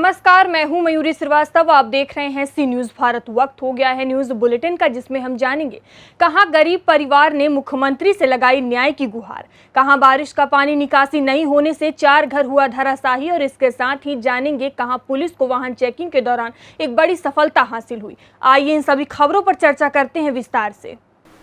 नमस्कार, मैं हूं मयूरी श्रीवास्तव। आप देख रहे हैं सी न्यूज भारत। वक्त हो गया है न्यूज बुलेटिन का, जिसमें हम जानेंगे कहां गरीब परिवार ने मुख्यमंत्री से लगाई न्याय की गुहार, कहां बारिश का पानी निकासी नहीं होने से 4 घर हुआ धराशाही, और इसके साथ ही जानेंगे कहां पुलिस को वाहन चेकिंग के दौरान एक बड़ी सफलता हासिल हुई। आइए इन सभी खबरों पर चर्चा करते हैं विस्तार से।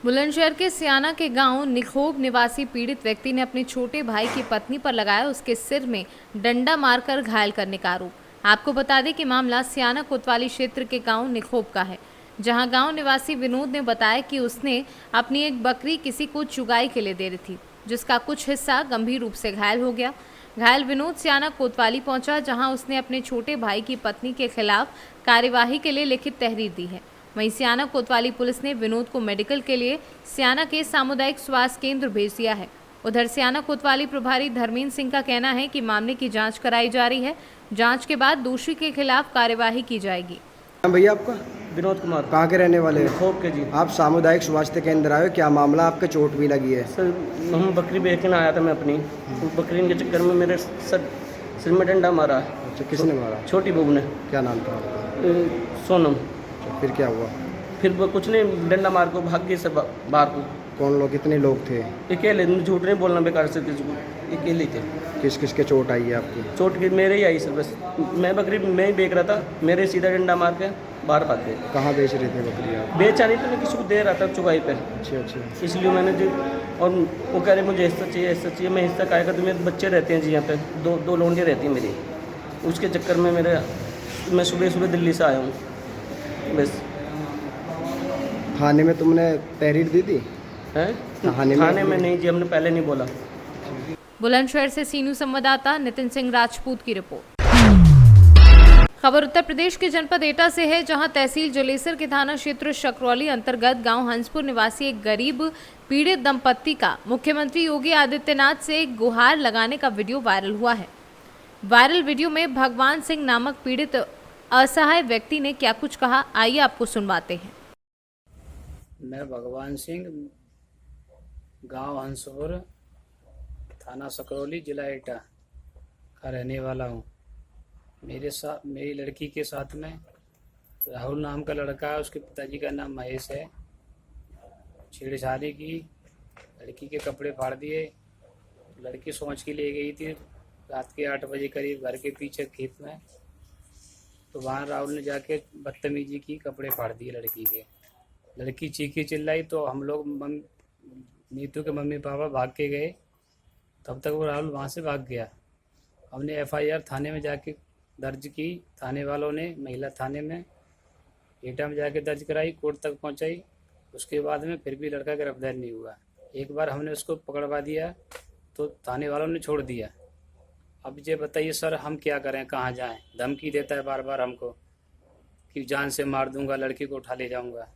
बुलंदशहर के सियाना के गांव निखोब निवासी पीड़ित व्यक्ति ने अपने छोटे भाई की पत्नी पर लगाया उसके सिर में डंडा मारकर घायल करने का आरोप। आपको बता दें कि मामला सियाना कोतवाली क्षेत्र के गांव निखोब का है, जहां गांव निवासी विनोद ने बताया कि उसने अपनी एक बकरी किसी को चुगाई के लिए दे रही थी, जिसका कुछ हिस्सा गंभीर रूप से घायल हो गया। घायल विनोद सियाना कोतवाली पहुंचा, जहां उसने अपने छोटे भाई की पत्नी के खिलाफ कार्यवाही के लिए लिखित तहरीर दी है। वहीं सियाना कोतवाली पुलिस ने विनोद को मेडिकल के लिए सियाना के सामुदायिक स्वास्थ्य केंद्र भेज दिया है। उधर सियाना कोतवाली प्रभारी धर्मेंद्र सिंह का कहना है कि मामले की जांच कराई जा रही है। जांच के बाद दोषी के खिलाफ कार्यवाही की जाएगी। भैया आपका? विनोद कुमार। कहाँ के रहने वाले हैं? खोप के जी। आप सामुदायिक स्वास्थ्य केंद्र आए हो, क्या मामला? आपके चोट भी लगी है? सर, हम बकरी बेचने आया था मैं अपनी, तो बकरी के चक्कर में मेरे सिर में डंडा मारा। अच्छा, किसने मारा? छोटी बहू ने। क्या नाम था आपका? सोनम। फिर क्या हुआ? फिर वो कुछ नहीं, डंडा मार को भाग गए सब बाहर को। कौन लोग, कितने लोग थे? अकेले, झूठ नहीं बोलना बेकार से, किसी को अकेले थे। किस किस के चोट आई है आपकी? चोट की मेरे ही आई सर, बस मैं बकरी मैं ही बेच रहा था, मेरे सीधा डंडा मार के बाहर भाग गए। कहाँ बेच रहे थे बकरी आप? बेचा नहीं तो मैं किसी को दे रहा था चुगाई पे। अच्छा अच्छा। इसलिए मैंने जो, और वो कह रहे मुझे हिस्सा चाहिए, हिस्सा चाहिए। मैं हिस्सा खाएगा तो मेरे बच्चे रहते हैं जी यहाँ पे, दो लोंडियाँ रहती हैं मेरी। उसके चक्कर में मैं सुबह दिल्ली से आया हूँ बस। थाने में तुमने तहरीर दी थी? हैं? थाने में नहीं जी, हमने पहले नहीं बोला। बुलंदशहर से सीनू संवाददाता नितिन सिंह राजपूत की रिपोर्ट। खबर उत्तर प्रदेश के जनपद एटा से है, जहां तहसील जलेसर के थाना क्षेत्र शकरौली अंतर्गत गांव हंसपुर निवासी एक गरीब पीड़ित दंपत्ति का मुख्यमंत्री योगी आदित्यनाथ से गुहार लगाने का वीडियो वायरल हुआ है। वायरल वीडियो में भगवान सिंह नामक पीड़ित असहाय व्यक्ति ने क्या कुछ कहा, आइए आपको सुनवाते हैं। मैं भगवान सिंह, गांव हंसपुर, थाना सकरौली, जिला एटा का रहने वाला हूं। मेरी लड़की के साथ में राहुल नाम का लड़का है, उसके पिताजी का नाम महेश है। छेड़छाड़ी की, लड़की के कपड़े फाड़ दिए। लड़की सोच के लिए गई थी रात के 8 बजे करीब घर के पीछे खेत में, तो वहाँ राहुल ने जाके बदतमीजी की, कपड़े फाड़ दिए लड़की के। लड़की चीखी चिल्लाई तो हम लोग नीतू के मम्मी पापा भाग के गए, तब तक वो राहुल वहाँ से भाग गया। हमने FIR थाने में जाके दर्ज की, थाने वालों ने महिला थाने में एटा में जाके दर्ज कराई, कोर्ट तक पहुँचाई। उसके बाद में फिर भी लड़का गिरफ्तार नहीं हुआ। एक बार हमने उसको पकड़वा दिया तो थाने वालों ने छोड़ दिया। अब ये बताइए सर, हम क्या करें, कहाँ जाएं? धमकी देता है बार बार हमको कि जान से मार दूंगा, लड़की को उठा ले जाऊंगा।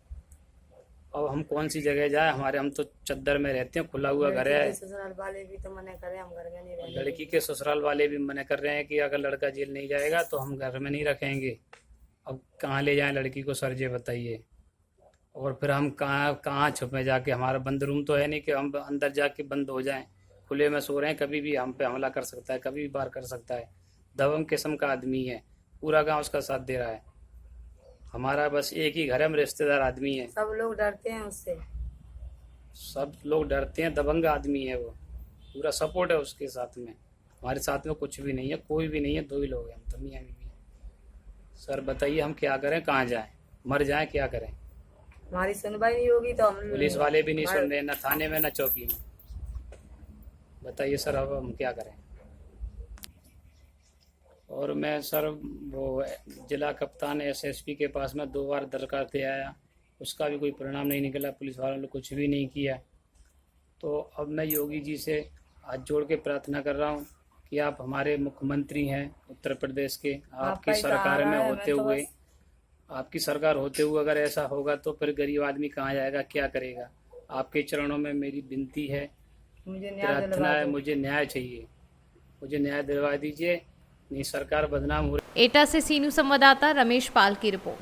अब हम कौन सी जगह जाए? हम तो चद्दर में रहते हैं, खुला हुआ घर है। ससुराल वाले भी तो मना कर रहे हैं, हम घर में नहीं रहेंगे। लड़की के ससुराल वाले भी मना कर रहे हैं कि अगर लड़का जेल नहीं जाएगा तो हम घर में नहीं रखेंगे। अब कहाँ ले जाएं लड़की को सर, ये बताइए। और फिर हम कहाँ छुपे जाके? हमारा बंद रूम तो है नहीं कि हम अंदर जाके बंद हो जाएं। खुले में सो रहे हैं, कभी भी हम पे हमला कर सकता है, कभी भी वार कर सकता है। दबंग किस्म का आदमी है, पूरा गाँव उसका साथ दे रहा है। हमारा बस एक ही घर है, हम रिश्तेदार आदमी है। सब लोग डरते हैं उससे, सब लोग डरते हैं। दबंग आदमी है वो, पूरा सपोर्ट है उसके साथ में। हमारे साथ में कुछ भी नहीं है, कोई भी नहीं है, 2 ही लोग हैं, हम तो मियां बीवी हैं। सर बताइए हम क्या करें, कहाँ जाएं? मर जाएं, क्या करें? हमारी सुनवाई नहीं होगी तो हम पुलिस वाले भी नहीं सुन रहे, न थाने में न चौकी में। बताइए सर, अब हम क्या करें? और मैं सर वो जिला कप्तान SSP के पास में 2 बार दरखास्त दे आया, उसका भी कोई परिणाम नहीं निकला। पुलिस वालों ने कुछ भी नहीं किया। तो अब मैं योगी जी से हाथ जोड़ के प्रार्थना कर रहा हूँ कि आप हमारे मुख्यमंत्री हैं उत्तर प्रदेश के, आपकी सरकार में होते हुए, आपकी सरकार होते हुए अगर ऐसा होगा तो फिर गरीब आदमी कहाँ जाएगा, क्या करेगा? आपके चरणों में मेरी विनती है, प्रार्थना है, मुझे न्याय चाहिए, मुझे न्याय दिलवा दीजिए, नहीं सरकार बदनाम हो रही। एटा से सीनू संवाददाता रमेश पाल की रिपोर्ट।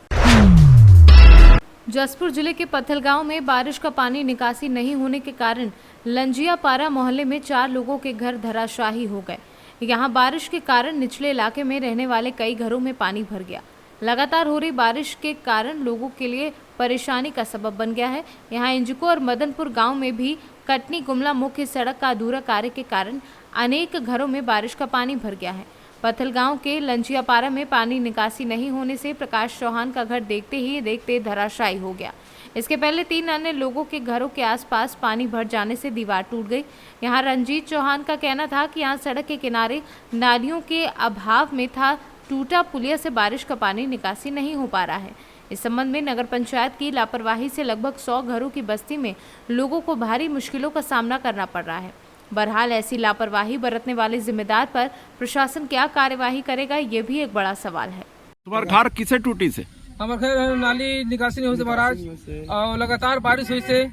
जसपुर जिले के पत्थलगांव में बारिश का पानी निकासी नहीं होने के कारण लंजियापारा मोहल्ले में 4 लोगों के घर धराशाही हो गए। यहाँ बारिश के कारण निचले इलाके में रहने वाले कई घरों में पानी भर गया। लगातार हो रही बारिश के कारण लोगों के लिए परेशानी का सबब बन गया है। यहाँ इंजुको और मदनपुर गांव में भी कटनी गुमला मुख्य सड़क का अधूरा कार्य के कारण अनेक घरों में बारिश का पानी भर गया है। पत्थल गांव के लंचियापारा में पानी निकासी नहीं होने से प्रकाश चौहान का घर देखते ही देखते धराशायी हो गया। इसके पहले 3 अन्य लोगों के घरों के आसपास पानी भर जाने से दीवार टूट गई। यहाँ रंजीत चौहान का कहना था कि यहाँ सड़क के किनारे नालियों के अभाव में था टूटा पुलिया से बारिश का पानी निकासी नहीं हो पा रहा है। इस संबंध में नगर पंचायत की लापरवाही से लगभग 100 घरों की बस्ती में लोगों को भारी मुश्किलों का सामना करना पड़ रहा है। बहरहाल ऐसी लापरवाही बरतने वाले जिम्मेदार पर प्रशासन क्या कार्यवाही करेगा, ये भी एक बड़ा सवाल है। तुम्हारा घर किसे टूटी से? हमारे घर नाली निकासी नहीं हुई महाराज, और लगातार बारिश हुई से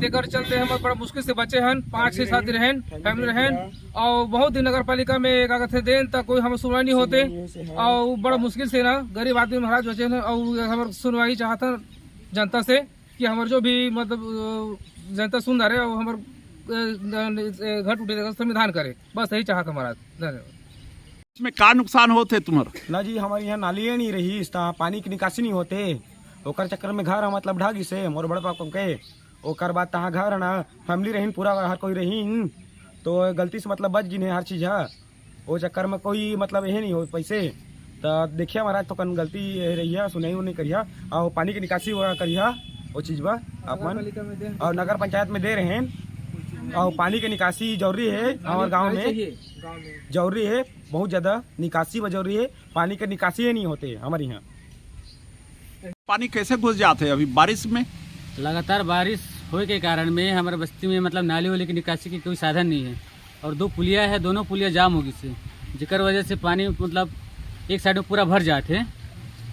तेकर चलते हम बड़ा मुश्किल से बचे हैं। 5-6 साथी रहन फैमिली रहन, और बहुत दिन नगर पालिका में कागज थे देन तक कोई हम सुनवाई नहीं होते, और बड़ा मुश्किल से ना गरीब आदमी महाराज बचे हैं। और हमारे सुनवाई चाहता जनता से कि हमारे जो भी मतलब जनता सुन रहे और हमारे घर टूटे संविधान करे, बस यही चाहता महाराज। धन्यवाद। इसमें का नुकसान होते तुम्हारा? ना जी, हमारे यहाँ नाली नहीं रही, पानी की निकासी नहीं होते। ओकर चक्कर में घर मतलब ढागी से मोर बड़ा पापा के ओकर बाद तहाँ घर है ना फैमिली रहीन, पूरा हर कोई रहीन, तो गलती से मतलब बच जिन्हें हर चीज़ है। वो चक्कर में कोई मतलब यही नहीं हो पैसे तो देखिए महाराज, तो कन गलती रही है, सुनाई नहीं करिए, और पानी की निकासी करिए वो चीज़ बा आप मन, और नगर पंचायत में दे रहे हैं। और पानी की निकासी जरूरी है हमारे गांव में, जरूरी है, बहुत ज़्यादा निकासी जरूरी है। पानी की निकासी ही नहीं होते हमारे यहाँ। पानी कैसे घुस जाते हैं अभी बारिश में? लगातार बारिश होने के कारण में हमारे बस्ती में मतलब नाली वाली की निकासी की कोई साधन नहीं है, और 2 पुलिया है, दोनों पुलिया जाम हो गई से, जिकर वजह से पानी मतलब एक साइड में पूरा भर जाते,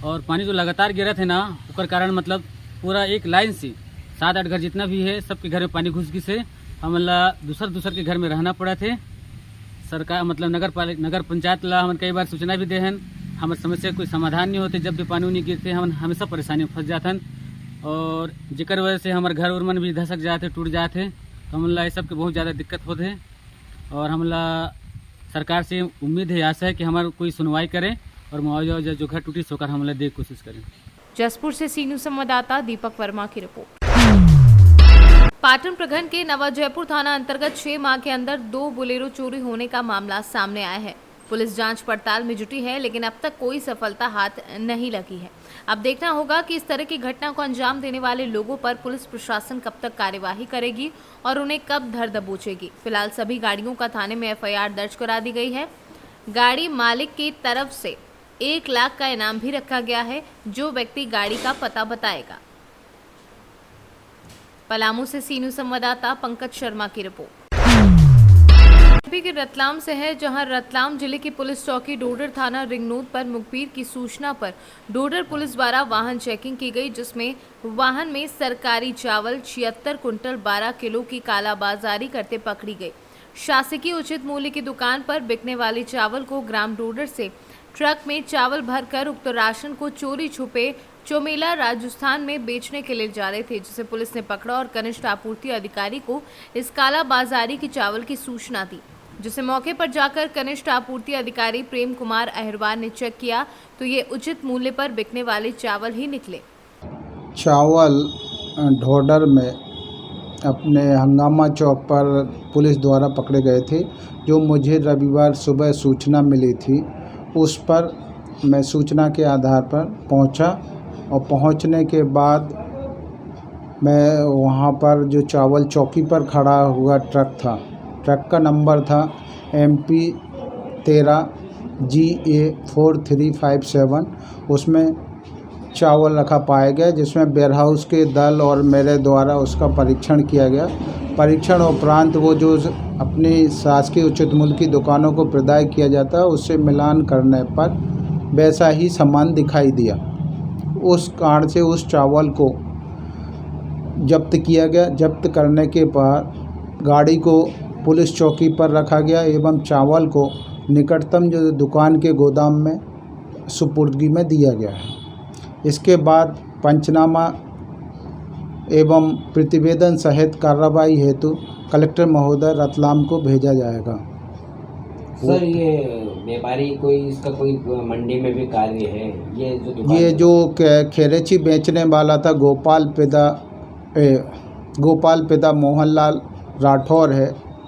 और पानी जो लगातार गिरा थे ना उसके कारण मतलब पूरा एक लाइन से 7-8 घर जितना भी है सबके घर में पानी घुस गई से हमला दूसर के घर में रहना पड़ा थे। सरकार मतलब नगर पंचायत ला हम कई बार सूचना भी दे हैं, हमारे समस्या कोई समाधान नहीं होते। जब भी पानी उनी गिरते हम हमेशा परेशानी में फंस जाते हैं, और जिकर वजह से हमारे घर उर मन भी धसक जाते, टूट जाते, तो हमला ये सब के बहुत ज़्यादा दिक्कत होते हैं। और हमला सरकार से उम्मीद है, आशा है कि हमारे कोई सुनवाई करे और मुआवजा जो घर टूटी सोकर हमला दे कोशिश करें। जसपुर से सी न्यूज़ संवाददाता दीपक वर्मा की रिपोर्ट। पाटन प्रखंड के नवाजयपुर थाना अंतर्गत 6 माह के अंदर 2 बोलेरो चोरी होने का मामला सामने आया है। पुलिस जांच पड़ताल में जुटी है, लेकिन अब तक कोई सफलता हाथ नहीं लगी है। अब देखना होगा कि इस तरह की घटना को अंजाम देने वाले लोगों पर पुलिस प्रशासन कब तक कार्यवाही करेगी और उन्हें कब धर दबोचेगी। फिलहाल सभी गाड़ियों का थाने में FIR दर्ज करा दी गई है। गाड़ी मालिक की तरफ से 1 लाख का इनाम भी रखा गया है, जो व्यक्ति गाड़ी का पता बताएगा। पलामू से सी न्यूज़ संवाददाता पंकज शर्मा की रिपोर्ट। यूपी के रतलाम से है, जहां रतलाम जिले की पुलिस चौकी डोडर थाना रिंगनोद पर मुखबिर की सूचना पर डोडर पुलिस द्वारा वाहन चेकिंग की गई, जिसमें वाहन में सरकारी चावल 76 कुंटल 12 किलो की कालाबाजारी करते पकड़ी गई। शासकीय उचित मूल्य की दुकान पर बिकने वाली चावल को ग्राम डोडर से ट्रक में चावल भरकर उक्त राशन को चोरी छुपे चोमेला राजस्थान में बेचने के लिए जा रहे थे, जिसे पुलिस ने पकड़ा और कनिष्ठ आपूर्ति अधिकारी को इस कालाबाजारी की चावल की सूचना दी, जिसे मौके पर जाकर कनिष्ठ आपूर्ति अधिकारी प्रेम कुमार अहिरवार ने चेक किया तो ये उचित मूल्य पर बिकने वाले चावल ही निकले। चावल ढोडर में अपने हंगामा चौक पर पुलिस द्वारा पकड़े गए थे, जो मुझे रविवार सुबह सूचना मिली थी। उस पर मैं सूचना के आधार पर पहुंचा, और पहुंचने के बाद मैं वहां पर जो चावल चौकी पर खड़ा हुआ ट्रक था, ट्रक का नंबर था MP 13 GA 4357, उसमें चावल रखा पाया गया, जिसमें वेयरहाउस के दल और मेरे द्वारा उसका परीक्षण किया गया। परीक्षण उपरांत वो जो अपनी शासकीय उचित मूल्य की दुकानों को प्रदाय किया जाता है, उससे मिलान करने पर वैसा ही सामान दिखाई दिया। उस कारण से उस चावल को जब्त किया गया। जब्त करने के बाद गाड़ी को पुलिस चौकी पर रखा गया एवं चावल को निकटतम जो दुकान के गोदाम में सुपुर्दगी में दिया गया है। इसके बाद पंचनामा एवं प्रतिवेदन सहित कार्रवाई हेतु कलेक्टर महोदय रतलाम को भेजा जाएगा। सर ये व्यापारी कोई इसका कोई मंडी में भी कार्य है? ये जो खेरेची बेचने वाला था गोपाल पिता मोहनलाल राठौर है,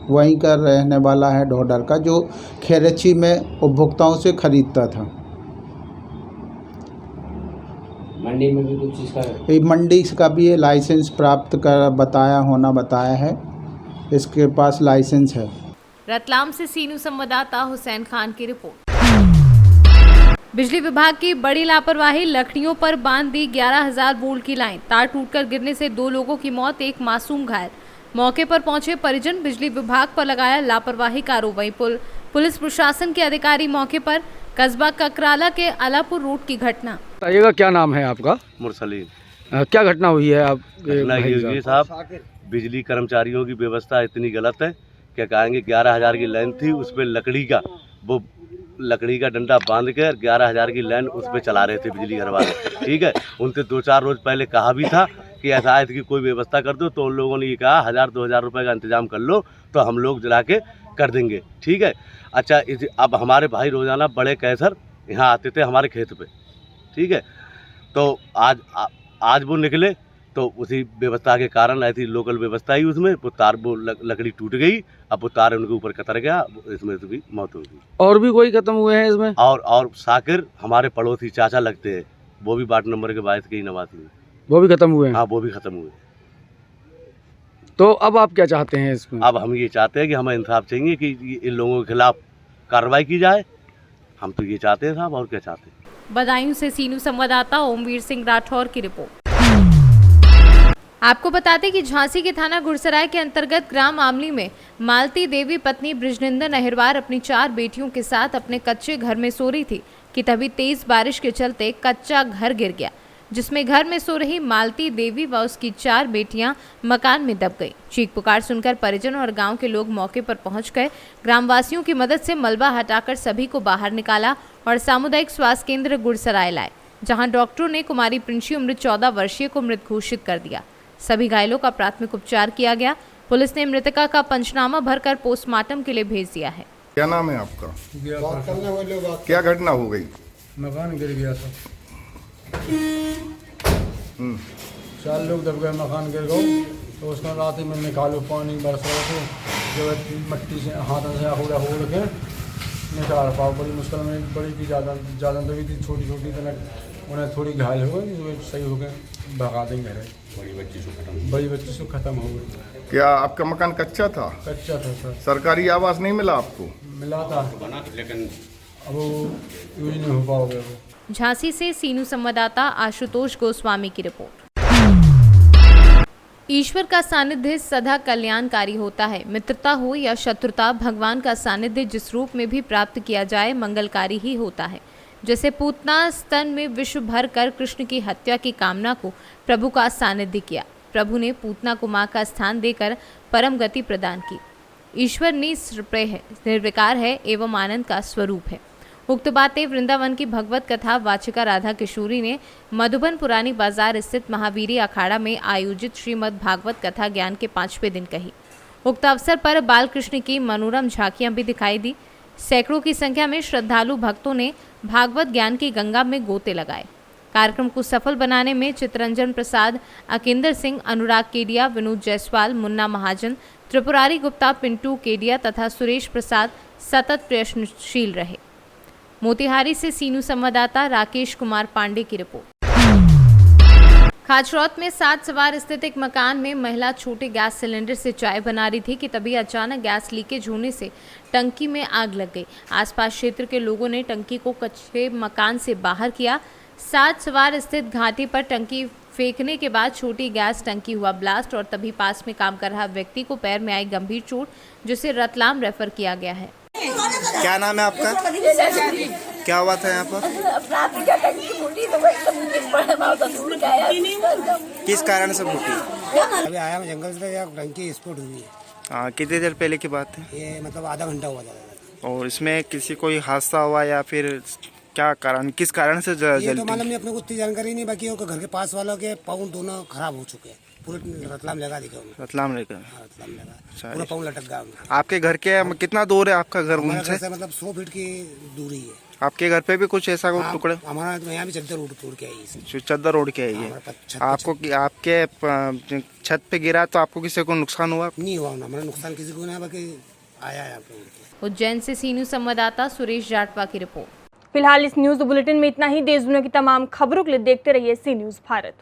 वहीं का रहने वाला है ढोडर का, जो खेरेची में उपभोक्ताओं से खरीदता था। मंडी में भी कुछ इसका मंडी का भी ये लाइसेंस प्राप्त कर बताया है, इसके पास लाइसेंस है। रतलाम से सीनू संवाददाता हुसैन खान की रिपोर्ट। बिजली विभाग की बड़ी लापरवाही, लकड़ियों पर बांध दी 11,000 वोल्ट की लाइन, तार टूटकर गिरने से 2 लोगों की मौत, 1 मासूम घायल। मौके पर पहुंचे परिजन, बिजली विभाग पर लगाया लापरवाही का आरोप। वहीं पुलिस प्रशासन के अधिकारी मौके पर। कस्बा ककराला के अलापुर रोड की घटना। बताइएगा क्या नाम है आपका? मुरसलीम। क्या घटना हुई है आप? साहब, बिजली कर्मचारियों की व्यवस्था इतनी गलत है, क्या कहेंगे। 11,000 की लाइन थी, उस पर लकड़ी का डंडा बांध कर 11,000 की लाइन उस पर चला रहे थे बिजली घर वाले। ठीक है, उनसे 2-4 रोज पहले कहा भी था कि ऐसा है कि कोई व्यवस्था कर दो, तो उन लोगों ने ये कहा 1,000-2,000 रुपये का इंतजाम कर लो तो हम लोग जला के कर देंगे। ठीक है, अच्छा अब हमारे भाई रोजाना बड़े कैसर यहाँ आते थे हमारे खेत पे। ठीक है, तो आज वो निकले तो उसी व्यवस्था के कारण ऐसी लोकल व्यवस्था ही उसमें वो लकड़ी टूट गई, अब वो तार उनके ऊपर कतर गया, इसमें तो भी मौत हो गई। और भी कोई खत्म हुए हैं इसमें? और साकिर हमारे पड़ोसी चाचा लगते हैं, वो भी वार्ड नंबर के 22 के ही नवासी में, वो भी खत्म हुए हैं? हाँ, वो भी खत्म हुए। तो अब आप क्या चाहते हैं इसमें? अब हम ये चाहते हैं कि हमें इंसाफ चाहिए कि इन लोगों के खिलाफ कार्रवाई की जाए। हम तो ये चाहते हैं साहब, और क्या चाहते हैं। बदायूं से सीनू संवाददाता ओमवीर सिंह राठौर की रिपोर्ट। आपको बता दें कि झांसी के थाना गुरसराय के अंतर्गत ग्राम आमली में मालती देवी पत्नी बृजनंदन अहिरवार अपनी 4 बेटियों के साथ अपने कच्चे घर में सो रही थी कि तभी तेज बारिश के चलते कच्चा घर गिर गया, जिसमें घर में सो रही मालती देवी व उसकी 4 बेटियां मकान में दब गई। चीख पुकार सुनकर परिजन और गांव के लोग मौके पर पहुंच गए। ग्रामवासियों की मदद से मलबा हटाकर सभी को बाहर निकाला और सामुदायिक स्वास्थ्य केंद्र गुरसराय लाए, जहां डॉक्टरों ने कुमारी प्रिंशी उम्र 14 वर्षीय को मृत घोषित कर दिया। सभी घायलों का प्राथमिक उपचार किया गया। पुलिस ने मृतका का पंचनामा भरकर पोस्टमार्टम के लिए भेज दिया है। क्या नाम है आपका? क्या घटना हो गई? मकान गिर गया था, 4 लोग दब गए, मकान गिर गए। तो उसमें रात में निकालो, पानी बरस रहा था, जब मट्टी से हाथों से आहुड़ा हो के निकाल पाओ। बड़ी मुश्किल में, बड़ी की ज़्यादा दबी थी, छोटी तनक उन्हें थोड़ी घायल हो गई, सही हो गए, भगा देंगे। बड़ी बच्ची से ख़त्म हो गई। क्या आपका मकान कच्चा था? कच्चा था सर। सरकारी आवास नहीं मिला आपको? मिला था, लेकिन अब वो यूज नहीं हो पाओगे। झांसी से सीनू संवाददाता आशुतोष गोस्वामी की रिपोर्ट। ईश्वर का सानिध्य सदा कल्याणकारी होता है। मित्रता हो या शत्रुता, भगवान का सानिध्य जिस रूप में भी प्राप्त किया जाए मंगलकारी ही होता है। जैसे पूतना स्तन में विष भर कर कृष्ण की हत्या की कामना को प्रभु का सानिध्य किया। प्रभु ने पूतना को मां का स्थान देकर परम गति प्रदान की। ईश्वर निष्प्रय है, निर्विकार है एवं आनंद का स्वरूप है। उक्त बातें वृंदावन की भगवत कथा वाचिका राधा किशोरी ने मधुबन पुरानी बाजार स्थित महावीरी अखाड़ा में आयोजित श्रीमद् भागवत कथा ज्ञान के 5वें दिन कही। उक्त अवसर पर बाल कृष्ण की मनोरम झांकियां भी दिखाई दी। सैकड़ों की संख्या में श्रद्धालु भक्तों ने भागवत ज्ञान की गंगा में गोते लगाए। कार्यक्रम को सफल बनाने में चितरंजन प्रसाद, अकिंदर सिंह, अनुराग केडिया, विनोद जायसवाल, मुन्ना महाजन, त्रिपुरारी गुप्ता, पिंटू केडिया तथा सुरेश प्रसाद सतत प्रयत्नशील रहे। मोतिहारी से सीनू संवाददाता राकेश कुमार पांडे की रिपोर्ट। खाचरौत में 7 सवार स्थित एक मकान में महिला छोटे गैस सिलेंडर से चाय बना रही थी कि तभी अचानक गैस लीकेज होने से टंकी में आग लग गई। आसपास क्षेत्र के लोगों ने टंकी को कच्चे मकान से बाहर किया। 7 सवार स्थित घाटी पर टंकी फेंकने के बाद छोटी गैस टंकी हुआ ब्लास्ट और तभी पास में काम कर रहा व्यक्ति को पैर में आई गंभीर चोट, जिसे रतलाम रेफर किया गया है। क्या नाम है आपका? क्या हुआ था यहाँ पर? किस कारण से फूटी? अभी आया मैं जंगल से, टंकी स्फोट हुई है। हाँ, कितनी देर पहले की बात है? ये मतलब आधा घंटा हुआ था। और इसमें किसी कोई हादसा हुआ या फिर क्या कारण, किस कारण से ये तो मालूम नहीं, अपने को उतनी जानकारी नहीं। बाकी घर के पास वालों के पाउंड दोनों खराब हो चुके हैं। पूरे रतलाम लगा दिखा उन्हें। रतलाम लेकर। रतलाम लगा, अच्छा, पूरा पाँव लटक गया उनका। आपके घर के कितना दूर है आपका घर हमारे घर उनसे? से मतलब 100 फीट की दूरी है। आपके घर पे भी कुछ ऐसा कोई टुकड़ा? हमारा तो यहाँ भी चद्दर तोड़ के आई है। जो चद्दर ओढ़ के आई है आपको? आपके छत पे गिरा तो आपको किसी को नुकसान हुआ? नहीं हुआ, हमारा नुकसान किसी को नहीं, बाकी आया है यहाँ पे। उज्जैन से सी न्यूज़ संवाददाता सुरेश जाटवा की रिपोर्ट। फिलहाल इस न्यूज बुलेटिन में इतना ही। देश दुनिया की तमाम खबरों के लिए देखते रहिए सी न्यूज भारत।